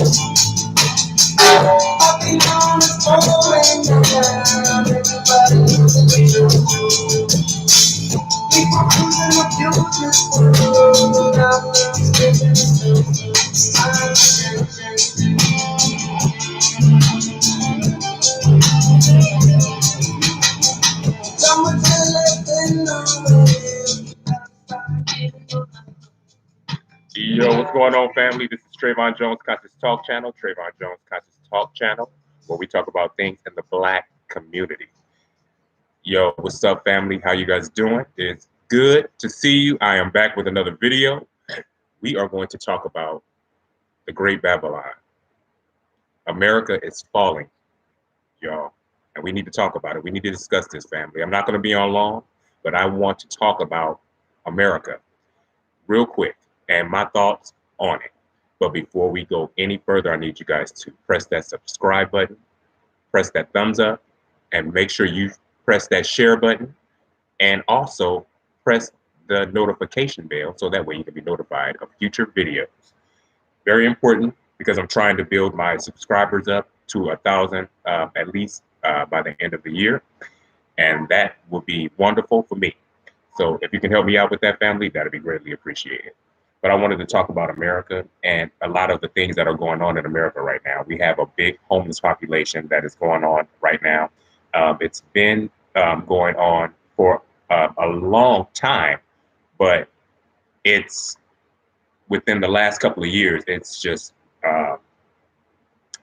I've been on this moment now. Everybody using the people using the future. Now I'm living Yo, what's going on, family? This is Trayvon Jones Conscious Talk Channel, Trayvon Jones Conscious Talk Channel, where we talk about things in the Black community. Yo, what's up, family? How you guys doing? It's good to see you. I am back with another video. We are going to talk about the Great Babylon. America is falling, y'all, and we need to talk about it. We need to discuss this, family. I'm not going to be on long, but I want to talk about America real quick and my thoughts on it. But before we go any further, I need you guys to press that subscribe button, press that thumbs up, and make sure you press that share button, and also press the notification bell so that way you can be notified of future videos. Very important because I'm trying to build my subscribers up to 1,000 at least by the end of the year, and that will be wonderful for me. So if you can help me out with that, family, that'd be greatly appreciated. But I wanted to talk about America and a lot of the things that are going on in America right now. We have a big homeless population that is going on right now. It's been going on for a long time, but it's within the last couple of years, it's just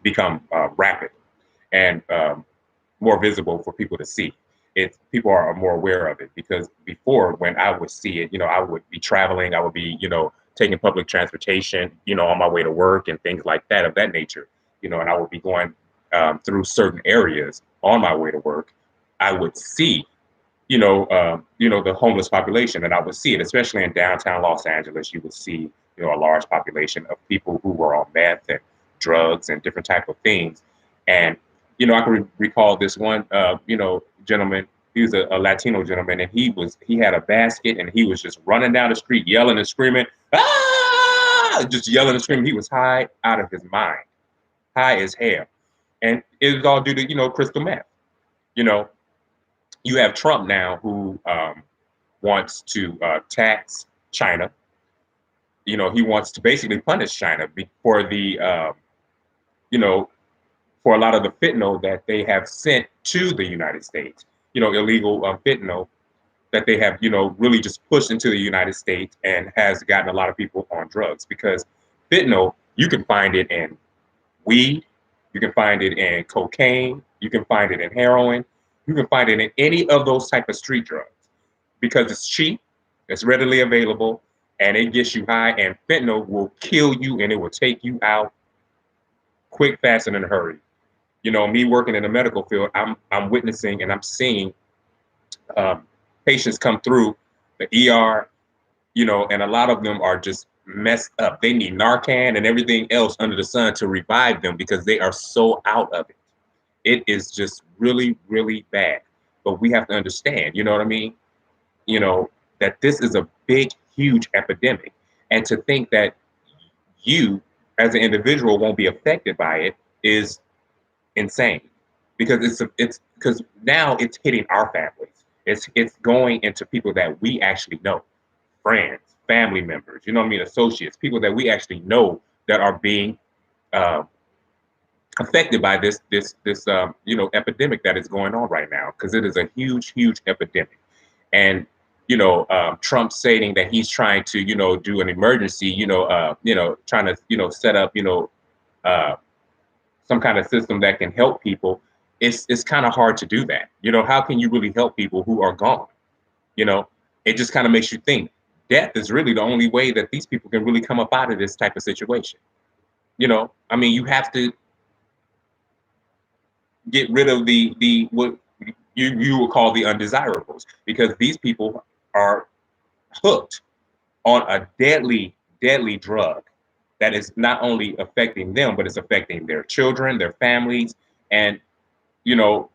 become rapid and more visible for people to see. People are more aware of it because before, when I would see it, I would be traveling, I would be, taking public transportation, on my way to work and things like that of that nature, and I would be going through certain areas on my way to work. I would see, the homeless population, and I would see it, especially in downtown Los Angeles. You would see, a large population of people who were on meth and drugs and different type of things, and I can recall this one, gentleman. He was a Latino gentleman, and he had a basket, and he was just running down the street, yelling and screaming, ah, just yelling and screaming. He was high out of his mind, high as hell, and it was all due to crystal meth. You know, you have Trump now who wants to tax China. He wants to basically punish China for the you know for a lot of the fentanyl that they have sent to the United States, illegal fentanyl that they have, really just pushed into the United States and has gotten a lot of people on drugs because fentanyl, you can find it in weed, you can find it in cocaine, you can find it in heroin, you can find it in any of those type of street drugs because it's cheap, it's readily available, and it gets you high, and fentanyl will kill you and it will take you out quick, fast, and in a hurry. Me working in the medical field, I'm witnessing and I'm seeing um, patients come through the ER, and a lot of them are just messed up. They need Narcan and everything else under the sun to revive them because they are so out of it. It is just really, really bad. But we have to understand, you know what I mean? You know, that this is a big, huge epidemic. And to think that you as an individual won't be affected by it is insane because it's because now it's hitting our families. It's going into people that we actually know, friends, family members, you know what I mean, associates, people that we actually know that are being uh, affected by this epidemic that is going on right now because it is a huge, huge epidemic. And Trump stating that he's trying to do an emergency, trying to set up uh, some kind of system that can help people, it's kind of hard to do that. How can you really help people who are gone? You know, it just kind of makes you think death is really the only way that these people can really come up out of this type of situation. I mean, you have to get rid of the what you will call the undesirables because these people are hooked on a deadly drug that is not only affecting them but it's affecting their children, their families, and you know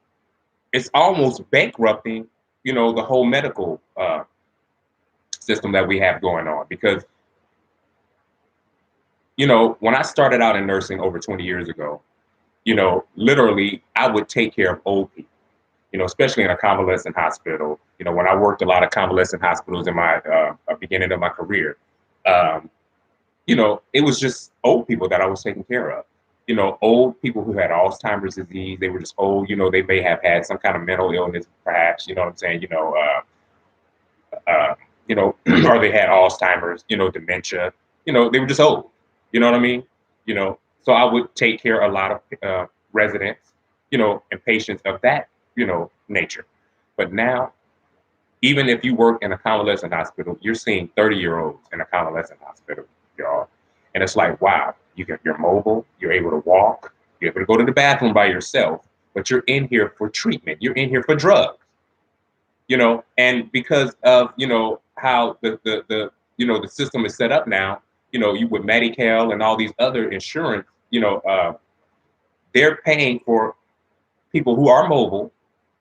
it's almost bankrupting the whole medical system that we have going on because When I started out in nursing over 20 years ago, literally I would take care of old people, especially in a convalescent hospital. When I worked a lot of convalescent hospitals in my beginning of my career, um, it was just old people that I was taking care of. Old people who had Alzheimer's disease. They were just old. They may have had some kind of mental illness, perhaps. You know what I'm saying? Or they had Alzheimer's. Dementia. They were just old. You know what I mean? So I would take care of a lot of residents, and patients of that, nature. But now, even if you work in a convalescent hospital, you're seeing 30-year-olds in a convalescent hospital, y'all. And it's like, wow, you're mobile, you're able to walk, you're able to go to the bathroom by yourself, but you're in here for treatment, you're in here for drugs, and because of, how the system is set up now, you with Medi-Cal and all these other insurance, they're paying for people who are mobile,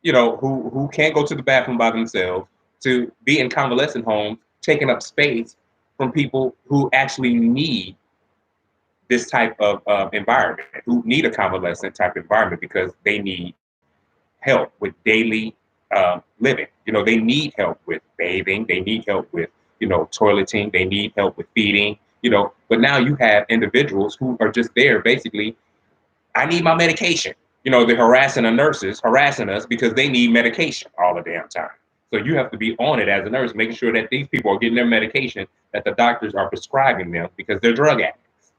who can't go to the bathroom by themselves, to be in convalescent homes, taking up space from people who actually need this type of environment, who need a convalescent type environment because they need help with daily living. They need help with bathing, they need help with, toileting, they need help with feeding, but now you have individuals who are just there basically, I need my medication. They're harassing the nurses, harassing us because they need medication all the damn time. So you have to be on it as a nurse, making sure that these people are getting their medication that the doctors are prescribing them because they're drug addicts.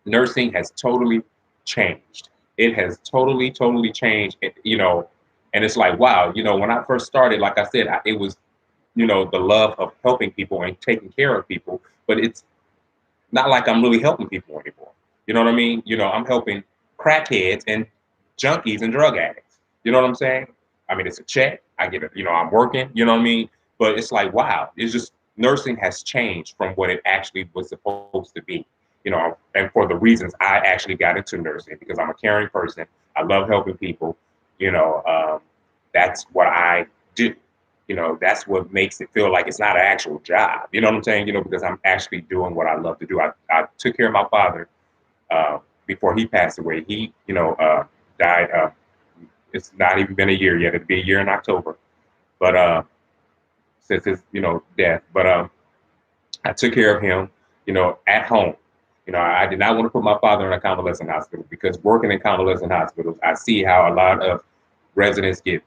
Nursing has totally changed. It has totally changed. And it's like, wow, when I first started, like I said, it was, the love of helping people and taking care of people, but it's not like I'm really helping people anymore. You know what I mean? I'm helping crackheads and junkies and drug addicts. You know what I'm saying? I mean, it's a check. I get it. I'm working. You know what I mean? But it's like, wow, it's just nursing has changed from what it actually was supposed to be. And for the reasons I actually got into nursing, because I'm a caring person. I love helping people. You know, um, that's what I do. That's what makes it feel like it's not an actual job. You know what I'm saying? Because I'm actually doing what I love to do. I took care of my father before he passed away. He, died. It's not even been a year yet. It'll be a year in October. But since his, death. But I took care of him, at home. I did not want to put my father in a convalescent hospital because working in convalescent hospitals, I see how a lot of residents get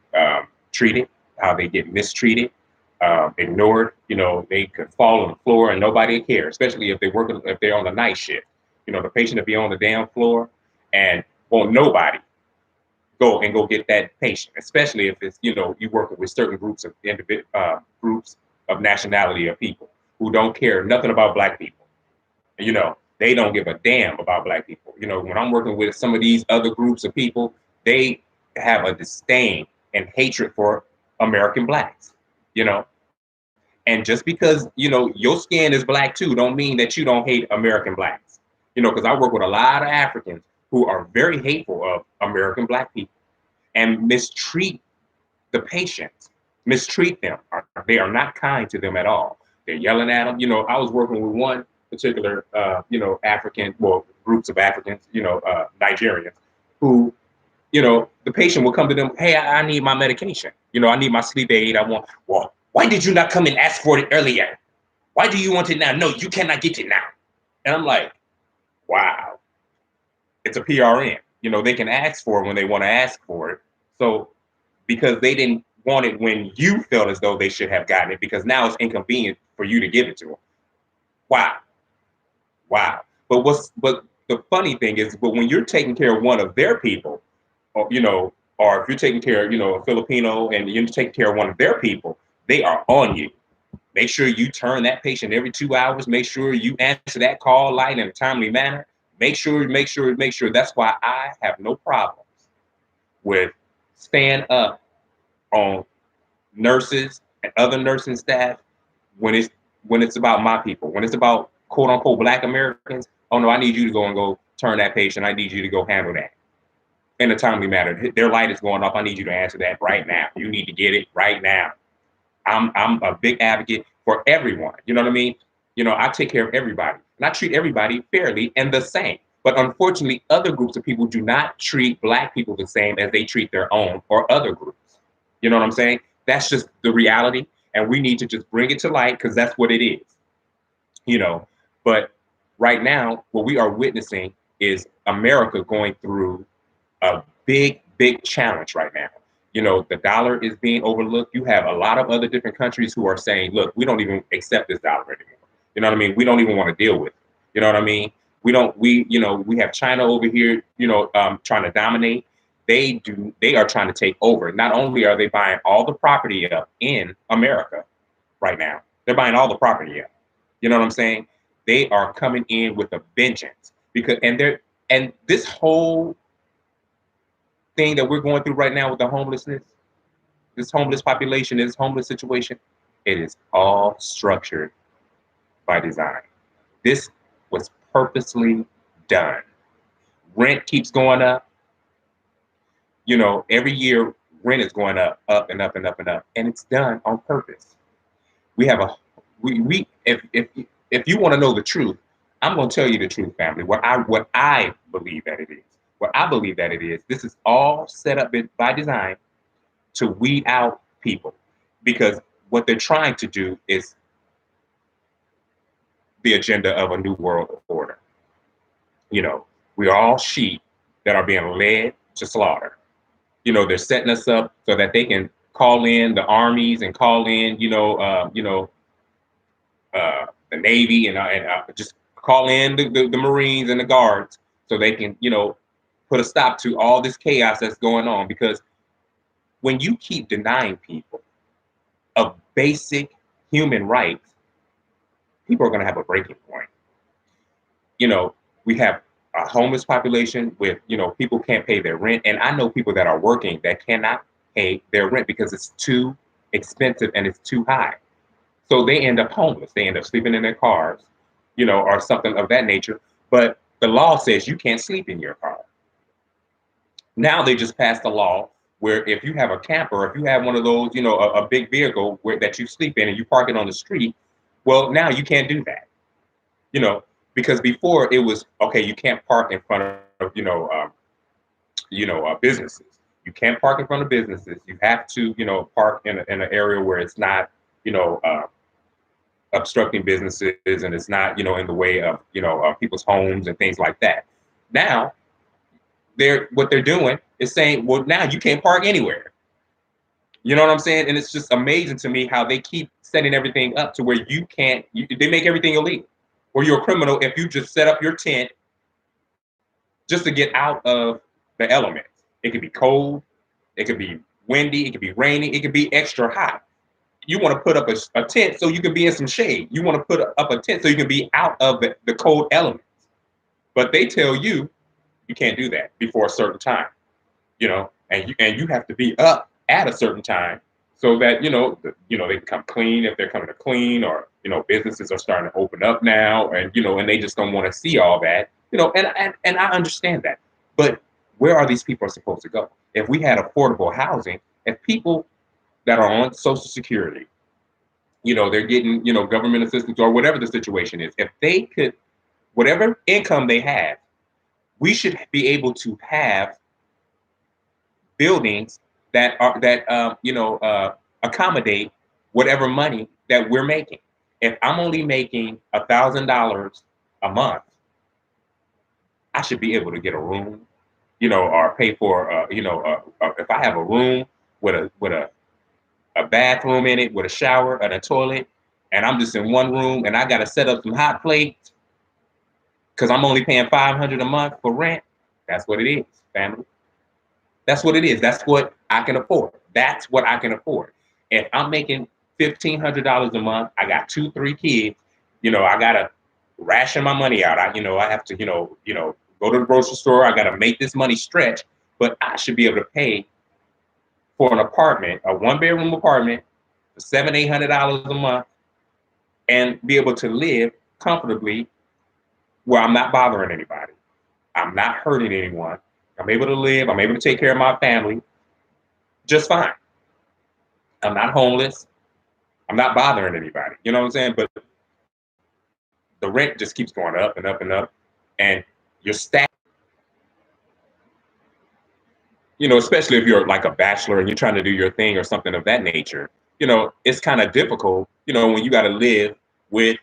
treated, how they get mistreated, ignored. They could fall on the floor and nobody care, especially if they're on the night shift. The patient will be on the damn floor and won't nobody go get that patient, especially if it's, you working with certain groups of groups of nationality of people who don't care nothing about black people. They don't give a damn about black people. When I'm working with some of these other groups of people, they have a disdain and hatred for American blacks. You know, and just because your skin is black too, don't mean that you don't hate American blacks. Because I work with a lot of Africans who are very hateful of American black people and mistreat the patients, mistreat them. They are not kind to them at all. They're yelling at them. I was working with one particular, African, well, groups of Africans, Nigerians, who, the patient will come to them, hey, I need my medication. I need my sleep aid. Well, why did you not come and ask for it earlier? Why do you want it now? No, you cannot get it now. And I'm like, wow, it's a PRN. They can ask for it when they want to ask for it. So because they didn't want it when you felt as though they should have gotten it, because now it's inconvenient for you to give it to them. Wow, wow. But the funny thing is, but when you're taking care of one of their people, or if you're taking care of, a Filipino and you're taking care of one of their people, they are on you. Make sure you turn that patient every 2 hours. Make sure you answer that call light in a timely manner. Make sure. That's why I have no problems with staying up on nurses and other nursing staff when it's about my people, when it's about quote unquote black Americans. Oh no, I need you to go turn that patient. I need you to go handle that in a timely manner. Their light is going off. I need you to answer that right now. You need to get it right now. I'm a big advocate for everyone. You know what I mean? You know, I take care of everybody and I treat everybody fairly and the same. But unfortunately, other groups of people do not treat Black people the same as they treat their own or other groups. You know what I'm saying? That's just the reality. And we need to just bring it to light because that's what it is, you know. But right now, what we are witnessing is America going through a big challenge right now. You know, the dollar is being overlooked. You have a lot of other different countries who are saying, look, we don't even accept this dollar anymore. You know what I mean? We don't even want to deal with it. You know what I mean? You know, we have China over here, you know, trying to dominate. They are trying to take over. Not only are they buying all the property up in America right now, they're buying all the property up. You know what I'm saying? They are coming in with a vengeance because, and this whole thing that we're going through right now with the homelessness, this homeless population, this homeless situation, it is all structured by design. This was purposely done. Rent keeps going up. You know, every year rent is going up and up and up and up, and it's done on purpose. We have a we if you want to know the truth, I'm going to tell you the truth, family. What I believe that it is. What I believe that it is. This is all set up by design to weed out people because what they're trying to do is the agenda of a new world order. You know, we're all sheep that are being led to slaughter. You know, they're setting us up so that they can call in the armies and call in, the Navy and just call in the Marines and the guards so they can, you know, put a stop to all this chaos that's going on. Because when you keep denying people of basic human rights, people are going to have a breaking point. You know, we have a homeless population with, you know, people can't pay their rent. And I know people that are working that cannot pay their rent because it's too expensive and it's too high. So they end up homeless. They end up sleeping in their cars, you know, or something of that nature. But the law says you can't sleep in your car. Now they just passed a law where if you have a camper, if you have one of those, you know, a big vehicle that you sleep in and you park it on the street, well, now you can't do that, you know, because before it was okay, you can't park in front of, businesses. You can't park in front of businesses. You have to, you know, park in an area where it's not, you know, obstructing businesses and it's not, you know, in the way of, people's homes and things like that. Now, what they're doing is saying, well, now you can't park anywhere. You know what I'm saying? And it's just amazing to me how they keep setting everything up to where you can't. They make everything illegal, or you're a criminal if you just set up your tent just to get out of the elements. It could be cold, it could be windy, it could be raining, it could be extra hot. You want to put up a tent so you can be in some shade. You want to put up a tent so you can be out of the cold elements. But they tell you you can't do that before a certain time, you know, and you have to be up at a certain time so that they can come clean if they're coming to clean, or businesses are starting to open up now, and they just don't want to see all that, and I understand that. But where are these people supposed to go? If we had affordable housing, if people that are on Social Security, they're getting, government assistance or whatever the situation is, if they could, whatever income they have, we should be able to have buildings that accommodate whatever money that we're making. If I'm only making $1,000 a month, I should be able to get a room, or pay for, if I have a room with a bathroom in it, with a shower and a toilet, and I'm just in one room and I got to set up some hot plates because I'm only paying $500 a month for rent. That's what it is, family. That's what it is. That's what I can afford. That's what I can afford. If I'm making $1,500 a month, I got 2, 3 kids. I gotta ration my money out. I have to, go to the grocery store. I gotta make this money stretch. But I should be able to pay for an apartment, a 1-bedroom apartment, for $700, $800 a month, and be able to live comfortably where I'm not bothering anybody. I'm not hurting anyone. I'm able to live. I'm able to take care of my family just fine. I'm not homeless. I'm not bothering anybody. You know what I'm saying? But the rent just keeps going up and up and up, and you're stacked. You know, especially if you're like a bachelor and you're trying to do your thing or something of that nature. You know, it's kind of difficult. You know, when you got to live with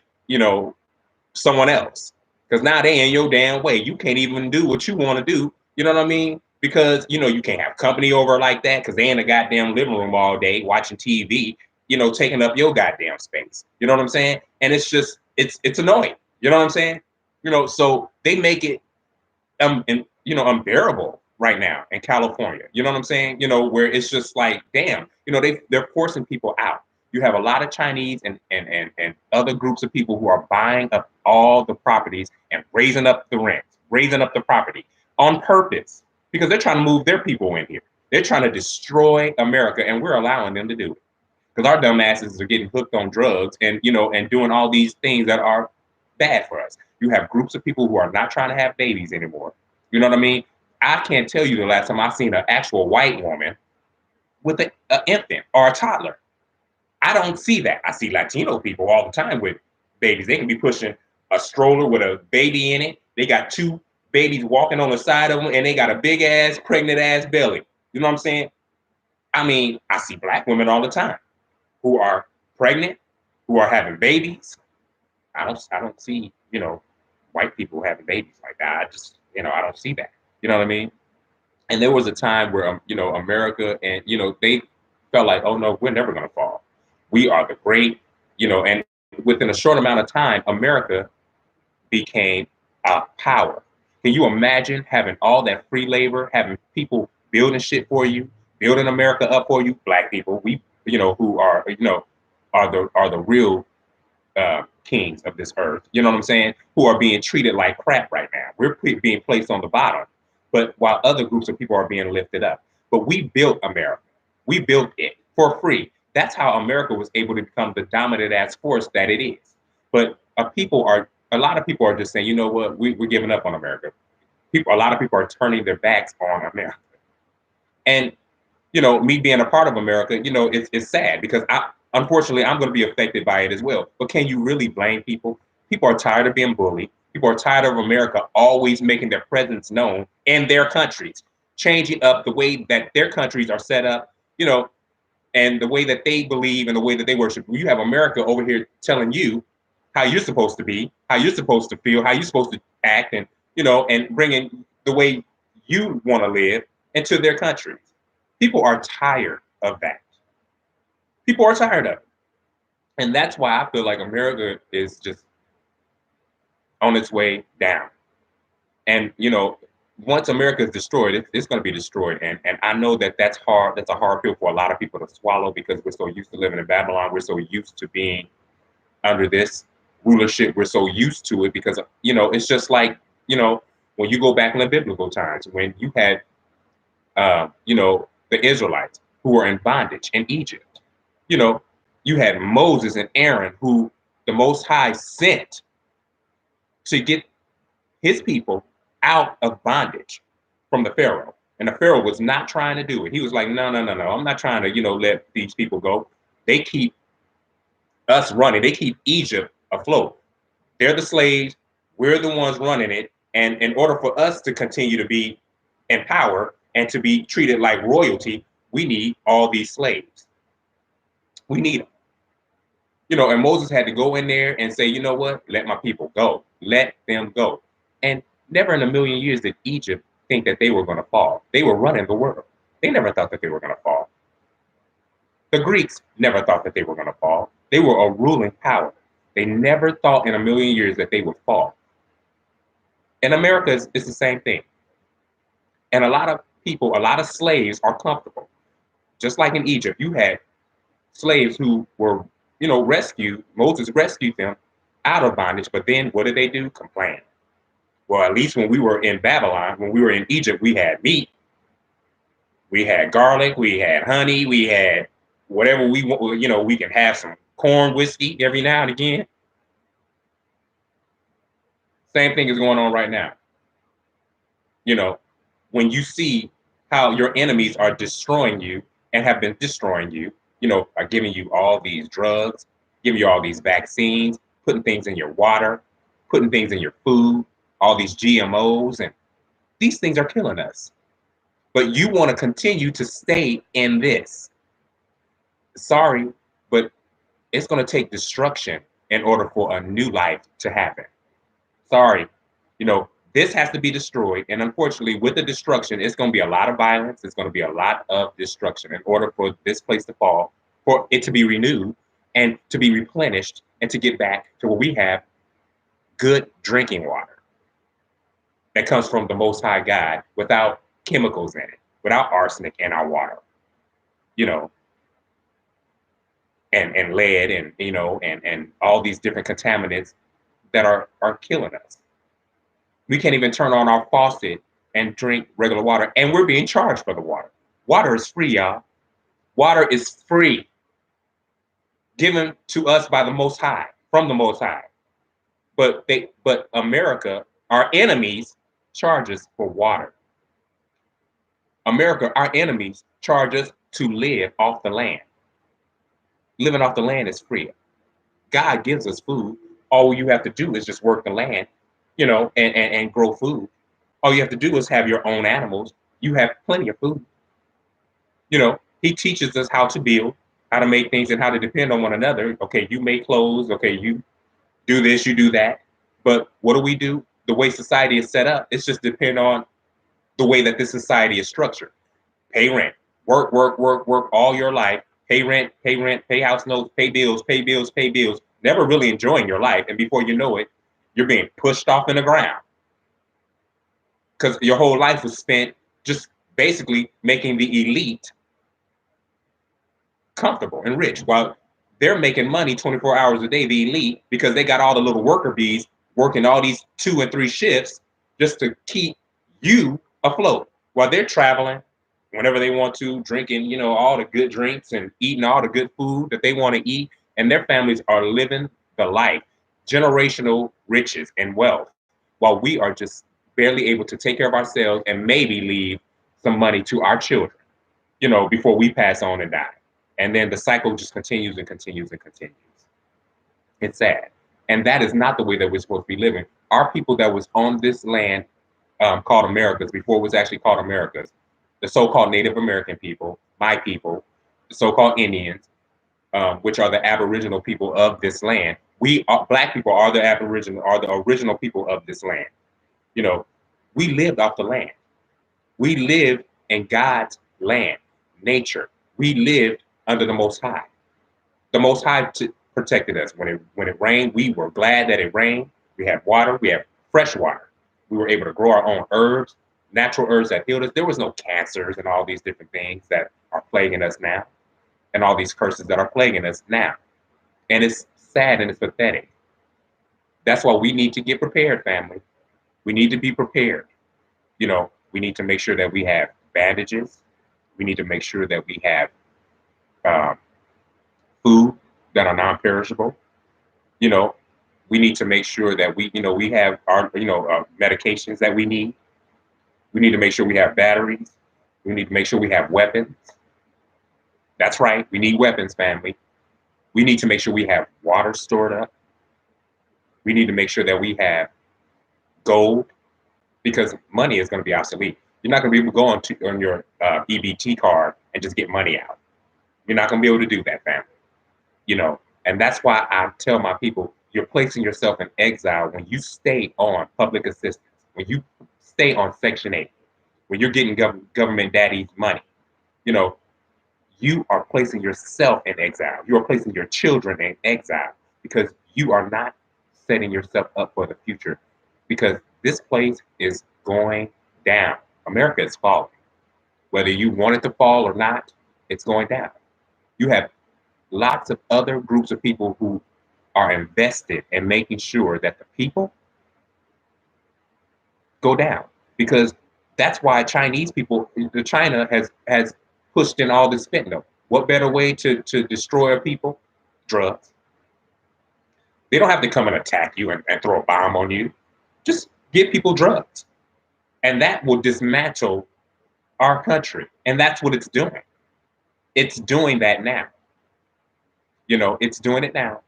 someone else, because now they in your damn way. You can't even do what you want to do. You know what I mean? Because you can't have company over like that because they in the goddamn living room all day watching TV. Taking up your goddamn space. You know what I'm saying? And it's just it's annoying. You know what I'm saying? So they make it unbearable right now in California. You know what I'm saying? Where it's just like, damn, they're forcing people out. You have a lot of Chinese and other groups of people who are buying up all the properties and raising up the rent, raising up the property on purpose because they're trying to move their people in here. They're trying to destroy America, and we're allowing them to do it because our dumbasses are getting hooked on drugs and doing all these things that are bad for us. You have groups of people who are not trying to have babies anymore. You know what I mean? I can't tell you the last time I've seen an actual white woman with an infant or a toddler. I don't see that. I see Latino people all the time with babies. They can be pushing a stroller with a baby in it. They got two babies walking on the side of them, and they got a big ass, pregnant ass belly. You know what I'm saying? I mean, I see black women all the time who are pregnant, who are having babies. I don't see, white people having babies like that. I just, I don't see that. You know what I mean? And there was a time where, America and, they felt like, oh no, we're never going to fall. We are the great, and within a short amount of time, America became a power. Can you imagine having all that free labor, having people building shit for you, building America up for you, black people, who are the real kings of this earth, you know what I'm saying, who are being treated like crap right now. We're being placed on the bottom, but while other groups of people are being lifted up. But we built America. We built it for free. That's how America was able to become the dominant ass force that it is. But a lot of people are just saying, you know what, we're giving up on America. A lot of people are turning their backs on America. And me being a part of America, it's sad because unfortunately, I'm going to be affected by it as well. But can you really blame people? People are tired of being bullied. People are tired of America always making their presence known in their countries, changing up the way that their countries are set up, and the way that they believe and the way that they worship. You have America over here telling you how you're supposed to be, how you're supposed to feel, how you're supposed to act, and bringing the way you want to live into their countries. People are tired of that. People are tired of it. And that's why I feel like America is just on its way down. And, once America is destroyed, it's going to be destroyed. And I know that that's hard. That's a hard pill for a lot of people to swallow because we're so used to living in Babylon. We're so used to being under this rulership. We're so used to it because, it's just like, when you go back in the biblical times, when you had, the Israelites who were in bondage in Egypt. You had Moses and Aaron who the Most High sent to get his people out of bondage from the Pharaoh. And the Pharaoh was not trying to do it. He was like, no, I'm not trying to, let these people go. They keep us running. They keep Egypt afloat. They're the slaves. We're the ones running it. And in order for us to continue to be in power and to be treated like royalty, we need all these slaves. We need them. And Moses had to go in there and say, you know what? Let my people go. Let them go. And never in a million years did Egypt think that they were going to fall. They were running the world. They never thought that they were going to fall. The Greeks never thought that they were going to fall. They were a ruling power. They never thought in a million years that they would fall. In America, it's the same thing. And a lot of people, a lot of slaves are comfortable. Just like in Egypt, you had slaves who were, rescued. Moses rescued them out of bondage. But then what did they do? Complain. Well, at least when we were in Babylon, when we were in Egypt, we had meat. We had garlic. We had honey. We had whatever we want. We can have some corn whiskey every now and again. Same thing is going on right now. When you see how your enemies are destroying you and have been destroying you, are giving you all these drugs, giving you all these vaccines, putting things in your water, putting things in your food, all these GMOs, and these things are killing us. But you want to continue to stay in this. Sorry, but it's going to take destruction in order for a new life to happen. Sorry, this has to be destroyed. And unfortunately, with the destruction, it's going to be a lot of violence. It's going to be a lot of destruction in order for this place to fall, for it to be renewed and to be replenished and to get back to where we have good drinking water that comes from the Most High God without chemicals in it, without arsenic in our water, you know, and lead and, and all these different contaminants that are killing us. We can't even turn on our faucet and drink regular water, and we're being charged for the water. Water is free, y'all. Water is free, given to us by the Most High, from the Most High. But America, our enemies, charge us for water. America, our enemies, charge us to live off the land. Living off the land is free. God gives us food. All you have to do is just work the land, and grow food. All you have to do is have your own animals. You have plenty of food. He teaches us how to build, how to make things, and how to depend on one another. Okay, you make clothes. Okay, you do this, you do that. But what do? The way society is set up, it's just depend on the way that this society is structured. Pay rent, work, work, work, work all your life. Pay rent, pay house notes, pay bills, pay bills, pay bills. Never really enjoying your life. And before you know it, you're being pushed off in the ground. Because your whole life was spent just basically making the elite comfortable and rich while they're making money 24 hours a day, the elite, because they got all the little worker bees working all these 2 and 3 shifts just to keep you afloat while they're traveling whenever they want to, drinking, all the good drinks and eating all the good food that they want to eat. And their families are living the life, generational riches and wealth, while we are just barely able to take care of ourselves and maybe leave some money to our children, before we pass on and die. And then the cycle just continues and continues and continues. It's sad. And that is not the way that we're supposed to be living. Our people that was on this land called Americas, before it was actually called Americas, the so-called Native American people, my people, the so-called Indians, which are the Aboriginal people of this land. Black people are the original people of this land. We lived off the land. We lived in God's land, nature. We lived under the Most High. The Most High protected us. When it rained, we were glad that it rained. We had water. We had fresh water. We were able to grow our own herbs, natural herbs that healed us. There was no cancers and all these different things that are plaguing us now, and all these curses that are plaguing us now. And it's sad and it's pathetic. That's why we need to get prepared, family. We need to be prepared. We need to make sure that we have bandages. We need to make sure that we have food that are non-perishable. We need to make sure that we have our, medications that we need. We need to make sure we have batteries. We need to make sure we have weapons. That's right. We need weapons, family. We need to make sure we have water stored up. We need to make sure that we have gold, because money is going to be obsolete. You're not going to be able to go on your EBT card and just get money out. You're not going to be able to do that, family. And that's why I tell my people, you're placing yourself in exile when you stay on public assistance, when you stay on Section 8, when you're getting government daddy's money. You are placing yourself in exile. You are placing your children in exile because you are not setting yourself up for the future, because this place is going down. America is falling. Whether you want it to fall or not, it's going down. You have lots of other groups of people who are invested in making sure that the people go down, because that's why China has pushed in all this fentanyl. What better way to destroy a people? Drugs. They don't have to come and attack you and throw a bomb on you. Just give people drugs. And that will dismantle our country. And that's what it's doing. It's doing that now. It's doing it now.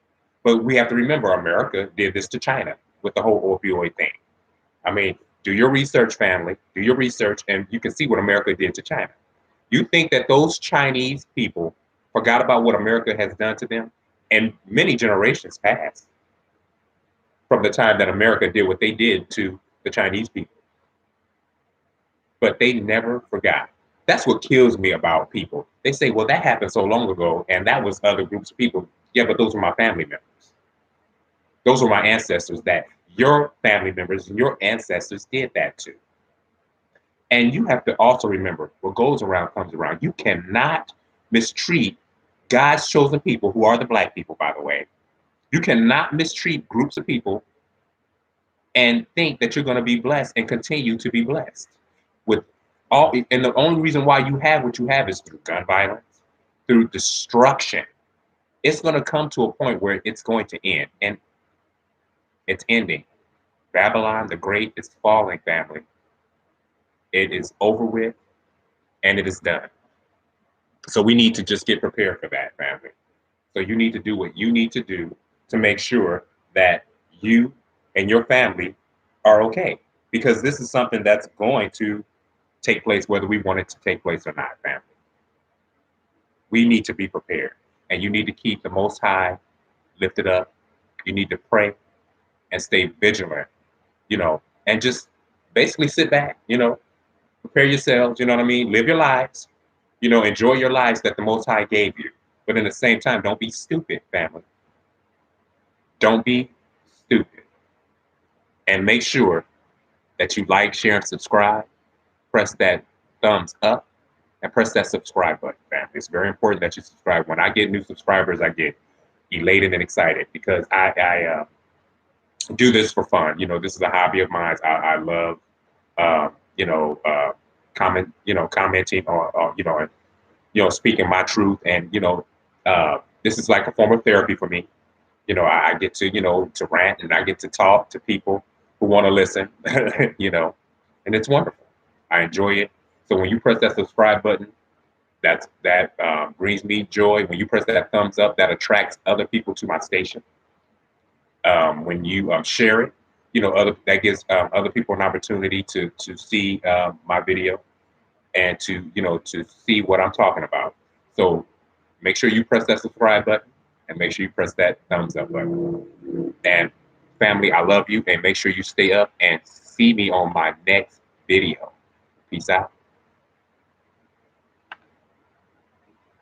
But we have to remember, America did this to China. with the whole opioid thing. I mean, do your research, family. Do your research, and you can see what America did to China. You think that those Chinese people forgot about what America has done to them? And many generations passed from the time that America did what they did to the Chinese people. But they never forgot. That's what kills me about people. They say, well, that happened so long ago, and that was other groups of people. Yeah, but those were my family members. Those were my ancestors that your family members and your ancestors did that to. And you have to also remember what goes around comes around. You cannot mistreat God's chosen people, who are the black people, by the way. You cannot mistreat groups of people and think that you're going to be blessed and continue to be blessed with all. And the only reason why you have what you have is through gun violence, through destruction. It's going to come to a point where it's going to end, and it's ending. Babylon the Great is falling, family. It is over with, and it is done. So we need to just get prepared for that, family. So you need to do what you need to do to make sure that you and your family are okay. Because this is something that's going to take place whether we want it to take place or not, family. We need to be prepared. And you need to keep the Most High lifted up. You need to pray and stay vigilant, and just basically sit back, prepare yourselves, you know what I mean? Live your lives, enjoy your lives that the Most High gave you. But in the same time, don't be stupid, family. Don't be stupid. And make sure that you like, share, and subscribe. Press that thumbs up and press that subscribe button, family. It's very important that you subscribe. When I get new subscribers, I get elated and excited because I do this for fun. This is a hobby of mine. I love, commenting on, and, speaking my truth. And, this is like a form of therapy for me. I get to, to rant, and I get to talk to people who want to listen, and it's wonderful. I enjoy it. So when you press that subscribe button, that brings me joy. When you press that thumbs up, that attracts other people to my station. When you share it, that gives other people an opportunity to see my video and to see what I'm talking about. So make sure you press that subscribe button and make sure you press that thumbs up button. And family, I love you, and make sure you stay up and see me on my next video. Peace out.